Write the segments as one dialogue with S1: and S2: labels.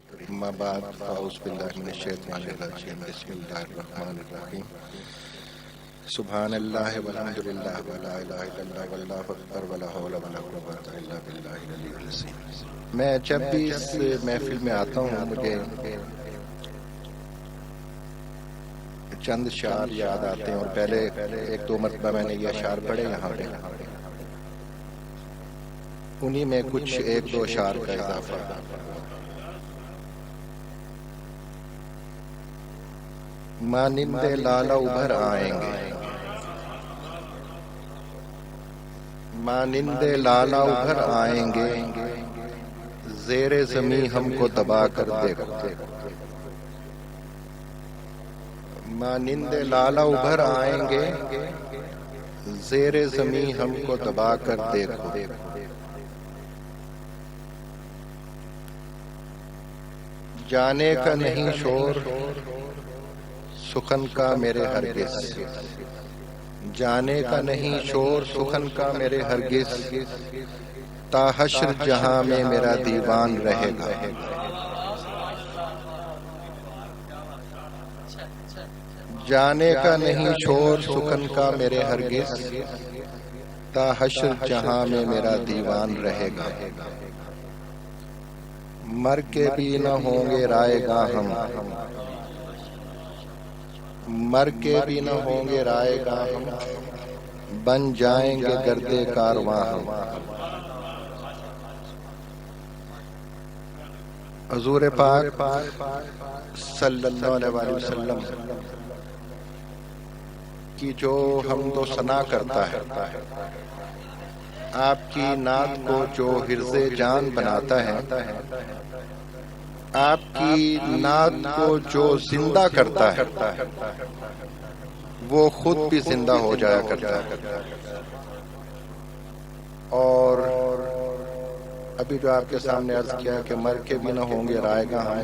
S1: اما بعد فاعوذ باللہ من الشیطان الرجیم بسم اللہ الرحمن الرحیم سبحان اللہ والحمد للہ ولا الہ الا اللہ واللہ اکبر ولا حول ولا قوۃ الا باللہ العلی العظیم۔ میں جب بھی اس محفل میں آتا ہوں مجھے چند اشعار یاد آتے ہیں، اور پہلے ایک دو مرتبہ میں نے یہ اشعار پڑھے یہاں پہ، انہی میں کچھ ایک دو اشعار کا اضافہ۔ مانندے لالا ابھر آئیں گے، مانندے لالا ابھر آئیں گے، زیر زمیں ہم کو دبا کر دیکھو۔ مانندے لالا ابھر آئیں گے، زیر زمیں ہم کو دبا کر دیکھو۔ جانے کا نہیں شور سخن کا میرے ہرگز، جانے کا نہیں شور سخن کا میرے ہرگز، تا حشر جہاں میں میرا دیوان رہے گا۔ جانے کا نہیں شور سخن کا میرے ہرگز، تا حشر جہاں میں میرا دیوان رہے گا۔ مر کے بھی نہ ہوں گے رائے گاہ ہم، مر کے بھی نہ ہوں گے رائے گاہ ہم، بن جائیں گے گردے کارواں ہم۔ حضور پاک صلی اللہ علیہ وسلم کی جو حمد و ثنا کرتا ہے، آپ کی نعت کو جو حرز جان بناتا ہے، آپ کی نعت کو جو زندہ کرتا ہے، وہ خود بھی زندہ ہو جایا کرتا ہے۔ اور ابھی جو آپ کے سامنے عرض کیا کہ مر کے بھی نہ ہوں گے رائے گاہ ہم،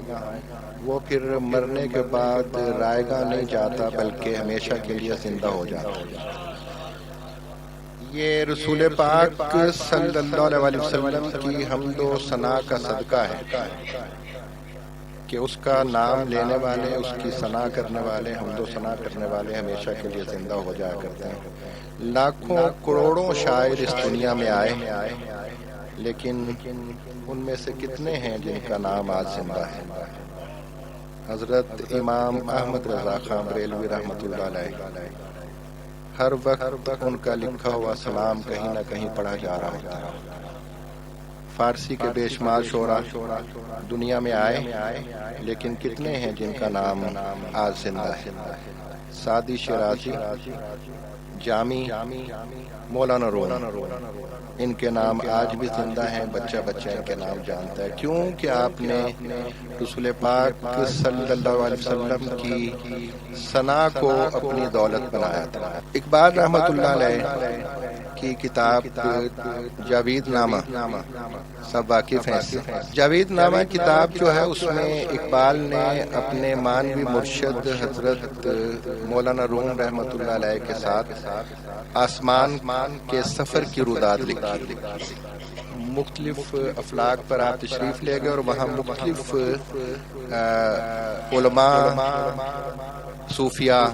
S1: وہ پھر مرنے کے بعد رائے گاہ نہیں جاتا بلکہ ہمیشہ کے لیے زندہ ہو جاتا ہے۔ یہ رسول پاک صلی اللہ علیہ وسلم کی حمد و ثنا کا صدقہ ہے کہ اس کا نام لینے والے، اس کی ثنا کرنے والے، حمد و ثنا کرنے والے ہمیشہ کے لیے زندہ ہو جایا کرتے ہیں۔ لاکھوں کروڑوں شاعر اس دنیا میں آئے، لیکن ان میں سے کتنے ہیں جن کا نام آج زندہ ہے؟ حضرت امام احمد رضا خان بریلوی رحمۃ اللہ علیہ، ہر وقت ان کا لکھا ہوا سلام کہیں نہ کہیں پڑھا جا رہا ہوتا ہے۔ فارسی کے بے شمار شعراء دنیا میں آئے، لیکن کتنے ہیں جن کا نام آج زندہ ہے؟ سعدی شیرازی، جامی، مولانا روم، ان کے نام آج بھی زندہ ہیں، بچہ بچہ ان کے نام جانتا ہے۔ کیوں کہ آپ نے رسول پاک صلی اللہ علیہ وسلم کی ثنا کو اپنی دولت بنایا تھا۔ اقبال رحمۃ اللہ علیہ کی کتاب جاوید نامہ، سب واقف ہیں اس سے۔ جاوید نامہ کتاب جو ہے اس میں اقبال نے اپنے مانوی مرشد حضرت مولانا روم رحمۃ اللہ علیہ کے ساتھ آسمان کے سفر کی روداد لکھی۔ مختلف افلاک پر آپ تشریف لے گئے اور وہاں مختلف علماء، صوفیاء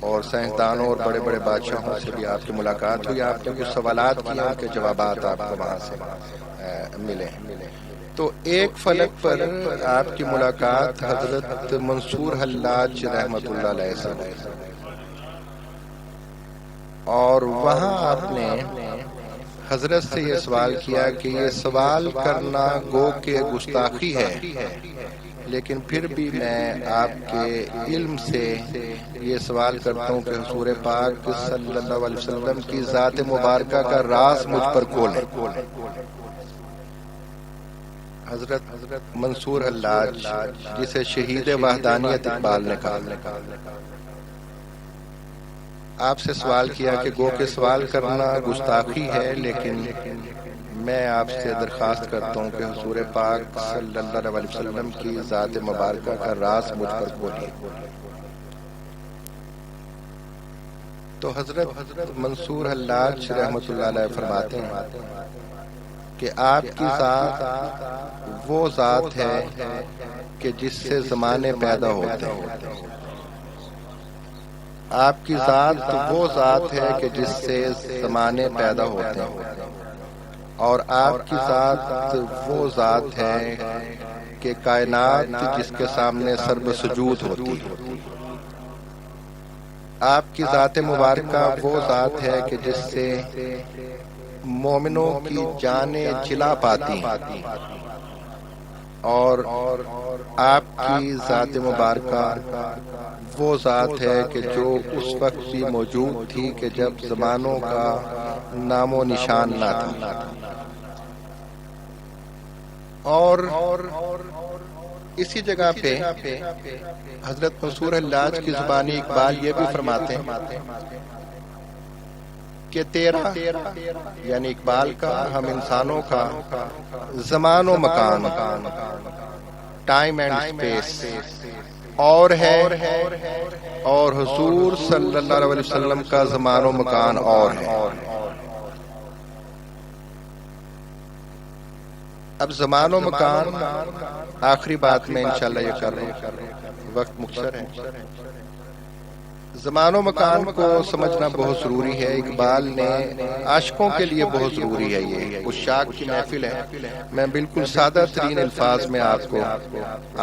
S1: اور سائنسدانوں اور بڑے بڑے بادشاہوں سے بھی آپ کی ملاقات ہوئی۔ آپ نے کچھ سوالات کیے، ان کے جوابات آپ کو وہاں سے ملے۔ تو ایک فلک پر آپ کی ملاقات حضرت منصور حلاج رحمۃ اللہ علیہ سے ہوئی، اور وہاں آپ نے حضرت سے یہ سوال کیا کہ یہ سوال کرنا گو کہ گستاخی ہے، لیکن پھر بھی میں آپ کے علم سے یہ سوال کرتا ہوں کہ حضور پاک صلی اللہ علیہ وسلم کی ذات مبارکہ کا راز مجھ پر کھولیں۔ حضرت منصور حلاج، جسے شہید وحدانیت اقبال نے کہا، آپ سے سوال کیا کہ گو کہ سوال کرنا گستاخی ہے، لیکن میں آپ سے درخواست کرتا ہوں کہ حضور پاک صلی اللہ علیہ وسلم کی ذات مبارکہ کا راز مجھ پر کھولیے۔ تو حضرت منصور حلاج رحمۃ اللہ علیہ فرماتے ہیں کہ آپ کی ذات وہ ذات ہے کہ جس سے زمانے پیدا ہوتے ہیں. آپ کی ذات وہ ذات ہے کہ جس سے زمانے پیدا ہوتے ہیں، اور آپ کی ذات وہ ذات ہے کہ کائنات جس کے سامنے سرب سجود ہوتی ہے. آپ کی ذات مبارکہ وہ ذات ہے کہ جس سے مومنوں کی جانیں جلا پاتی ہیں، اور آپ کی ذات مبارکہ وہ ذات ہے کہ جو اس وقت بھی موجود تھی کہ جب زمانوں کا نام و نشان نہ تھا. اور اسی جگہ پہ حضرت منصور حلاج کی زبانی اقبال یہ بھی فرماتے ہیں کہ تیرا یعنی اقبال کا، ہم انسانوں کا زمان و مکان، ٹائم اینڈ اسپیس اور ہے، اور حضور صلی اللہ علیہ وسلم کا زمان و مکان اور ہے. اب زمان و مکان آخری بات میں انشاءاللہ یہ کر رہا ہوں، وقت مختصر ہے. زمان و مکان کو سمجھنا بہت ضروری ہے. اقبال نے عاشقوں کے لیے بہت ضروری ہے. یہ عشاق کی محفل ہے. میں بالکل سادہ ترین الفاظ میں آپ کو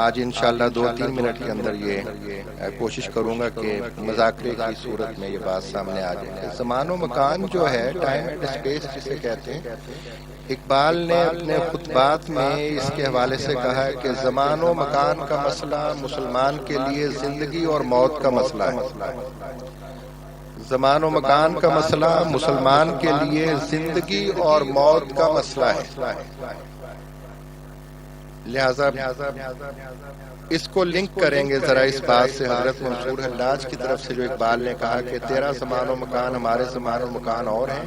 S1: آج انشاءاللہ 2-3 منٹ کے اندر یہ کوشش کروں گا کہ مذاکرے کی صورت میں یہ بات سامنے آ جائے. زمان و مکان جو ہے، ٹائم اینڈ اسپیس جسے کہتے ہیں، اقبال نے اپنے خطبات میں اس کے حوالے سے کہا ہے کہ زمان و مکان کا مسئلہ مسلمان کے لیے زندگی اور موت کا مسئلہ ہے. زمان و مکان کا مسئلہ مسلمان کے لیے زندگی اور موت کا مسئلہ ہے. لہذا اس کو لنک کریں گے ذرا اس بات سے حضرت منصور حلاج کی طرف سے جو اقبال نے کہا کہ تیرا زمان و مکان ہمارے زمان و مکان اور ہیں،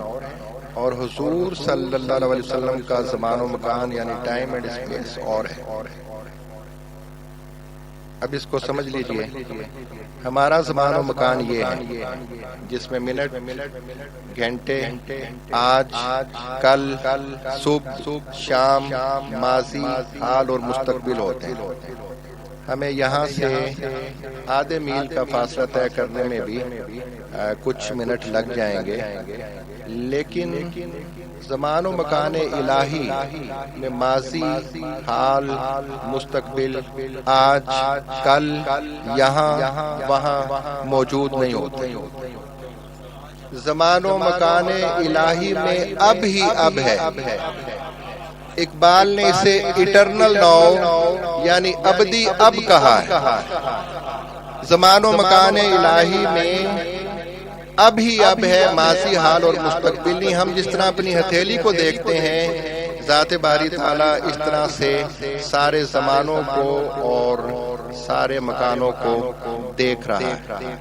S1: اور حضور صلی اللہ علیہ وسلم کا زمان و مکان یعنی ٹائم اینڈ اسپیس اور ہے. اب اس کو سمجھ لیجئے. ہمارا زمان و مکان یہ ہے جس میں منٹ، گھنٹے، آج، کل، صبح، شام، ماضی، حال اور مستقبل ہوتے ہیں. ہمیں یہاں سے آدھے میل کا فاصلہ طے کرنے میں بھی کچھ منٹ لگ جائیں گے، لیکن زمان و مکان الہی میں ماضی، حال، مستقبل، آج، کل، یہاں وہاں موجود نہیں ہوتے. زمان و مکان الہی میں اب ہی اب ہے. اقبال نے اسے اٹرنل ناؤ یعنی ابدی اب کہا ہے. زمان و مکان الہی میں اب ہی اب ہے، ماضی، حال اور مستقبل نہیں. ہم جس طرح اپنی ہتھیلی کو دیکھتے ہیں، ذات باری تعالیٰ اس طرح سے سارے زمانوں کو اور سارے مکانوں کو دیکھ رہا ہے.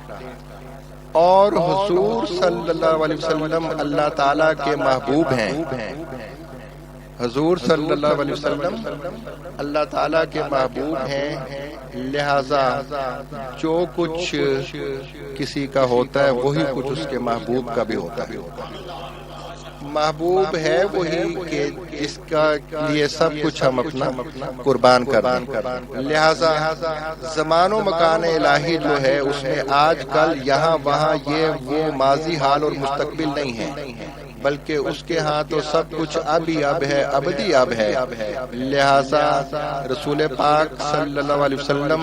S1: اور حضور صلی اللہ علیہ وسلم اللہ تعالیٰ کے محبوب ہیں. حضور صلی اللہ علیہ وسلم اللہ تعالیٰ کے محبوب ہیں. لہذا جو کچھ کسی کا ہوتا ہے وہی کچھ اس کے محبوب کا بھی ہوتا ہے. محبوب ہے وہی کہ جس کا لیے سب کچھ ہم اپنا قربان کر دیں. لہذا زمان و مکان الہی جو ہے اس میں آج، کل، یہاں وہاں، یہ وہ، ماضی، حال اور مستقبل نہیں ہے، بلکہ اس کے ہاں تو سب کچھ اب ہی اب ہے، ابدی اب ہے. لہذا رسول پاک صلی اللہ علیہ وسلم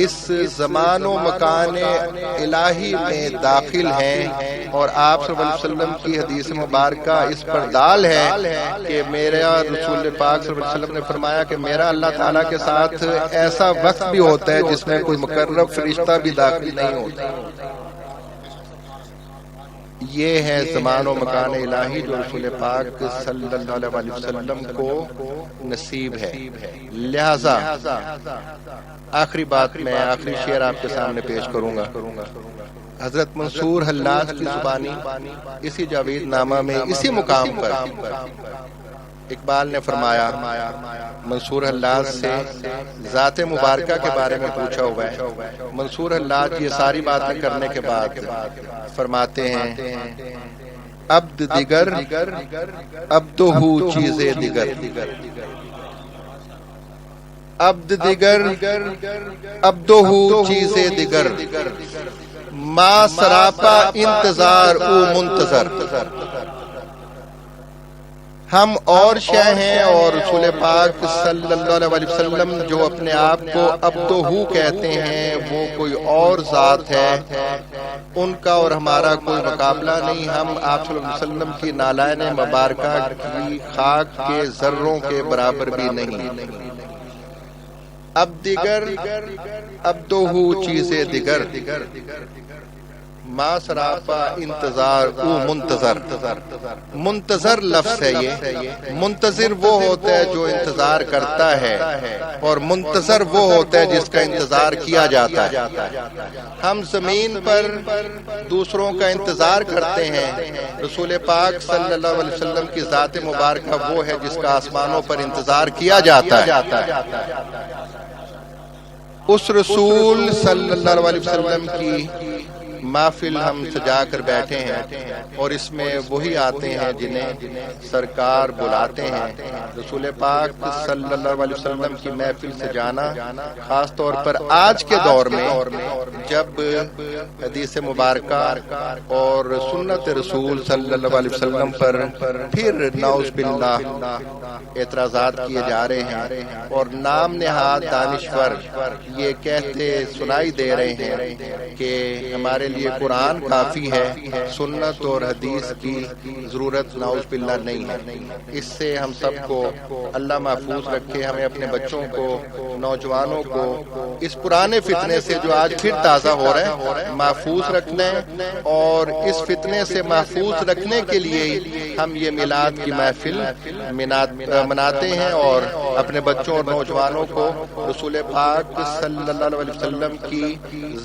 S1: اس زمان و مکان الہی میں داخل ہیں، اور آپ صلی اللہ علیہ وسلم کی حدیث مبارکہ اس پر دال ہے کہ میرا رسول پاک صلی اللہ علیہ وسلم نے فرمایا کہ میرا اللہ تعالیٰ کے ساتھ ایسا وقت بھی ہوتا ہے جس میں کوئی مقرب فرشتہ بھی داخل نہیں ہوتا. یہ ہے زمان و مکان الہی جو رسول پاک صلی اللہ علیہ وسلم کو نصیب ہے. لہذا آخری بات میں آخری شعر آپ کے سامنے پیش کروں گا. حضرت منصور حلاج کی زبانی اسی جاوید نامہ میں اسی مقام پر اقبال نے فرمایا، منصور حلاج سے ذات مبارکہ کے بارے میں پوچھا ہوا ہے. منصور حلاج یہ ساری باتیں کرنے کے بعد فرماتے ہیں، عبد دیگر عبدہ چیز دیگر. عبد دیگر عبدہو چیزیں دیگر، ما سراپا انتظار او منتظر۔ ہم اور شے ہیں اور رسول پاک صلی اللہ علیہ وسلم جو اپنے آپ کو عبدہو کہتے ہیں وہ کوئی اور ذات ہے، ان کا اور ہمارا کوئی مقابلہ نہیں۔ ہم آپ صلی اللہ علیہ وسلم کی نالین مبارکہ کی خاک کے ذروں کے برابر بھی نہیں۔ اب دیگر عبدہو چیزیں دیگر، ما سراپا انتظار او منتظر۔ منتظر لفظ ہے یہ، منتظر وہ ہوتا ہے جو انتظار کرتا ہے اور منتظر وہ ہوتا ہے جس کا انتظار کیا جاتا ہے۔ ہم زمین پر دوسروں کا انتظار کرتے ہیں، رسول پاک صلی اللہ علیہ وسلم کی ذات مبارکہ وہ ہے جس کا آسمانوں پر انتظار کیا جاتا ہے۔ اس رسول صلی اللہ علیہ وسلم کی محفل ہم سجا کر بیٹھے ہیں اور اس میں وہی آتے ہیں جنہیں سرکار بلاتے ہیں۔ رسول پاک صلی اللہ علیہ وسلم کی محفل سجانا خاص طور پر آج کے دور میں جب حدیث مبارکہ اور سنت رسول صلی اللہ علیہ وسلم پر پھر نعوذ باللہ اعتراضات کیے جا رہے ہیں اور نام نہاد دانشور یہ کہتے سنائی دے رہے ہیں کہ ہمارے لیے قرآن کافی ہے، سنت اور حدیث کی ضرورت نعوذ باللہ نہیں ہے۔ اس سے ہم سب کو اللہ محفوظ رکھے، ہمیں اپنے بچوں کو، نوجوانوں کو اس پرانے فتنے سے جو آج پھر تازہ ہو رہا ہے محفوظ رکھنا ہے، اور اس فتنے سے محفوظ رکھنے کے لیے ہم یہ میلاد کی محفل مناتے ہیں اور اپنے بچوں اور نوجوانوں کو رسول پاک صلی اللہ علیہ وسلم کی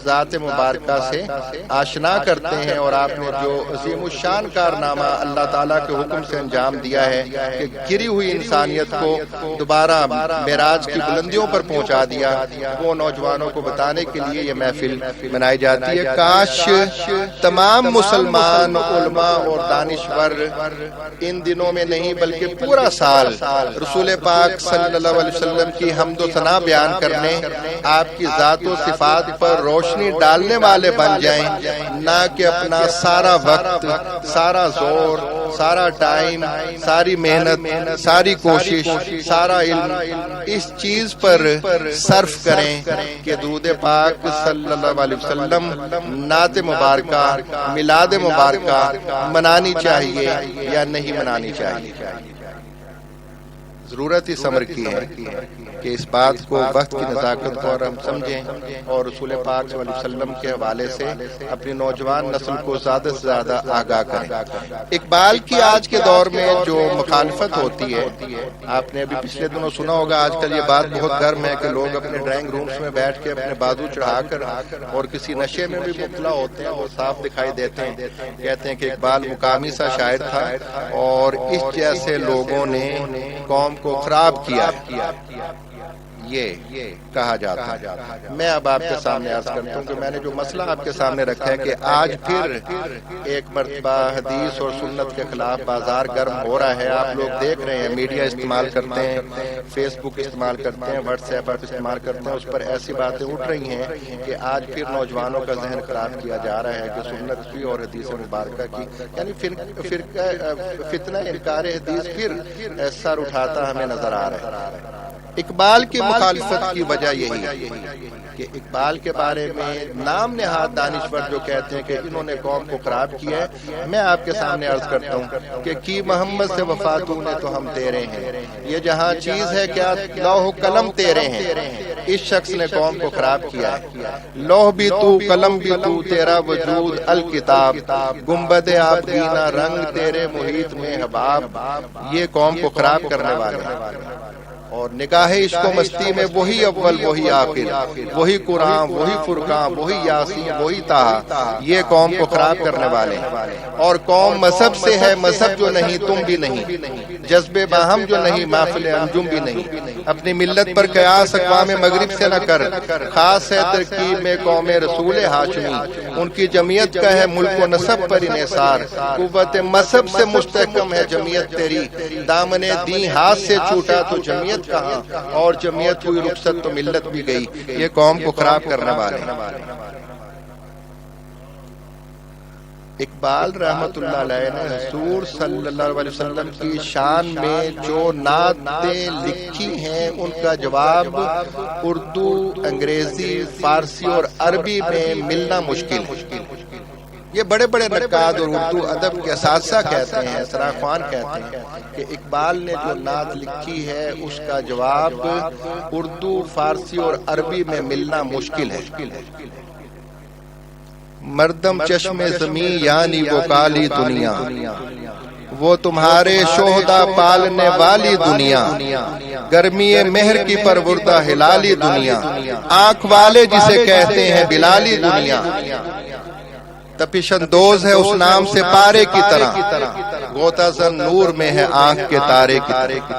S1: ذات مبارکہ سے آشنا کرتے ہیں۔ اور آپ نے جو عظیم الشان کارنامہ اللہ تعالیٰ کے حکم سے انجام دیا ہے کہ گری ہوئی انسانیت کو دوبارہ معراج کی بلندیوں پر پہنچا دیا، وہ نوجوانوں کو بتانے کے لیے یہ محفل منائی جاتی ہے۔ کاش تمام مسلمان علماء اور دانشور ان دنوں میں نہیں بلکہ پورا سال رسول پاک صلی اللہ علیہ وسلم کی حمد و ثنا بیان کرنے، آپ کی ذات و صفات پر روشنی ڈالنے والے بن جائیں، نہ کہ اپنا سارا وقت، سارا زور، سارا ٹائم، ساری محنت، ساری کوشش، سارا علم اس چیز پر صرف کریں کہ درود پاک صلی اللہ علیہ وسلم نعت مبارکہ، میلاد مبارکہ منانی چاہیے یا نہیں منانی چاہیے۔ ضرورت اس امر کی ہے کہ اس بات کو وقت کی نزاکت کو اور ہم سمجھیں اور رسول پاک صلی اللہ علیہ وسلم کے حوالے سے اپنی نوجوان نسل کو زیادہ سے زیادہ آگاہ کریں۔ اقبال کی آج کے دور میں جو مخالفت ہوتی ہے، آپ نے ابھی پچھلے دنوں سنا ہوگا، آج کل یہ بات بہت گرم ہے کہ لوگ اپنے ڈرائنگ رومز میں بیٹھ کے اپنے بازو چڑھا کر اور کسی نشے میں بھی مبتلا ہوتے ہیں، وہ صاف دکھائی دیتے ہیں، کہتے ہیں کہ اقبال مقامی سا شاعر تھا اور اس جیسے لوگوں نے قوم کو خراب کیا، یہ کہا جاتا ہے۔ میں اب آپ کے سامنے عرض کرتا ہوں کہ میں نے جو مسئلہ آپ کے سامنے رکھا ہے کہ آج پھر ایک مرتبہ حدیث اور سنت کے خلاف بازار گرم ہو رہا ہے۔ آپ لوگ دیکھ رہے ہیں، میڈیا استعمال کرتے ہیں، فیس بک استعمال کرتے ہیں، واٹس ایپ استعمال کرتے ہیں، اس پر ایسی باتیں اٹھ رہی ہیں کہ آج پھر نوجوانوں کا ذہن خراب کیا جا رہا ہے کہ سنت کی اور حدیث مبارکہ کی، یعنی فتنہ انکار حدیث پھر سر اٹھاتا ہمیں نظر آ رہا ہے۔ اقبال کی مخالفت کی وجہ یہی ہے کہ اقبال کے بارے میں نام نہاد دانشور جو کہتے ہیں کہ انہوں نے قوم کو خراب کیا ہے، میں آپ کے سامنے عرض کرتا ہوں کہ کی محمد سے وفا تو نے تو ہم تیرے ہیں، یہ جہاں چیز ہے کیا لوح قلم تیرے ہیں، اس شخص نے قوم کو خراب کیا ہے۔ لوح بھی تو، قلم بھی تو، تیرا وجود الکتاب، گنبد آبگینہ رنگ تیرے محیط میں حباب، یہ قوم کو خراب کرنے والے ہیں۔ اور نگاہ عشق و مستی میں وہی اول وہی آخر، وہی قرآن وہی فرقان وہی یاسین وہی طٰہٰ، یہ قوم کو خراب کرنے والے ہیں۔ اور قوم مذہب سے ہے، مذہب جو نہیں تم بھی نہیں، جذبے باہم جو نہیں محفل انجم بھی نہیں، اپنی ملت پر قیاس اقوام مغرب سے نہ کر، خاص ہے ترکیب میں قوم رسول ہاشمی، ان کی جمعیت کا ہے ملک و نسب پر انحصار، قوت مذہب سے مستحکم ہے جمعیت تیری، دامن دین ہاتھ سے چھوٹا تو جمعیت کہاں، اور جمعیت ہوئی رخصت تو ملت بھی گئی، یہ قوم کو خراب کرنے والے ہیں۔ اقبال رحمت اللہ علیہ نے حضور صلی اللہ علیہ وسلم کی شان میں جو نعتیں لکھی ہیں ان کا جواب اردو، انگریزی، فارسی اور عربی میں ملنا مشکل ہے۔ یہ بڑے بڑے نقاد اور اردو ادب کے اساتذہ کہتے ہیں، سراخوان کہتے ہیں کہ اقبال نے جو نعت لکھی ہے اس کا جواب اردو، فارسی اور عربی میں ملنا مشکل ہے۔ مردم چشم زمین یعنی وہ کالی دنیا، وہ تمہارے شہداء پالنے والی دنیا، گرمی مہر کی پروردہ ہلالی دنیا، آنکھ والے جسے کہتے ہیں بلالی دنیا، تپش اندوز ہے اس نام سے پارے کی طرح، غوطہ زن نور میں ہے آنکھ کے تارے کی طرح۔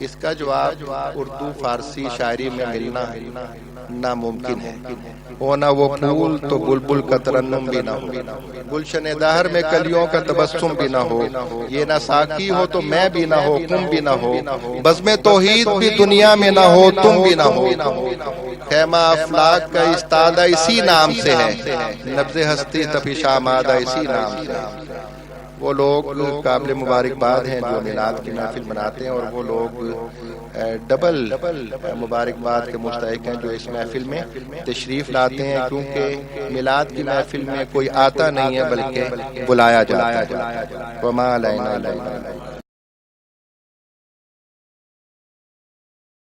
S1: اس کا جواب اردو، فارسی شاعری میں ملنا ناممکن ہے، ہونا وہ پھول تو بلبل کا ترنم بھی نہ ہو، گلشن دہر میں کلیوں کا تبسم بھی نہ ہو، یہ نہ ساقی ہو تو میں بھی نہ ہو، تم بھی نہ ہو، بزم توحید بھی دنیا میں نہ ہو، تم بھی نہ ہو، خیمہ افلاک کا استادہ اسی نام سے ہے، نبض ہستی تپش آمادہ اسی نام سے ہے۔ وہ لوگ قابل مبارکباد ہیں جو میلاد کی محفل مناتے ہیں، اور وہ لوگ ڈبل مبارکباد کے مستحق ہیں جو اس محفل میں تشریف لاتے ہیں، کیونکہ میلاد کی محفل میں کوئی آتا نہیں ہے بلکہ بلایا جاتا ہے۔ وما علینا الا البلاغ۔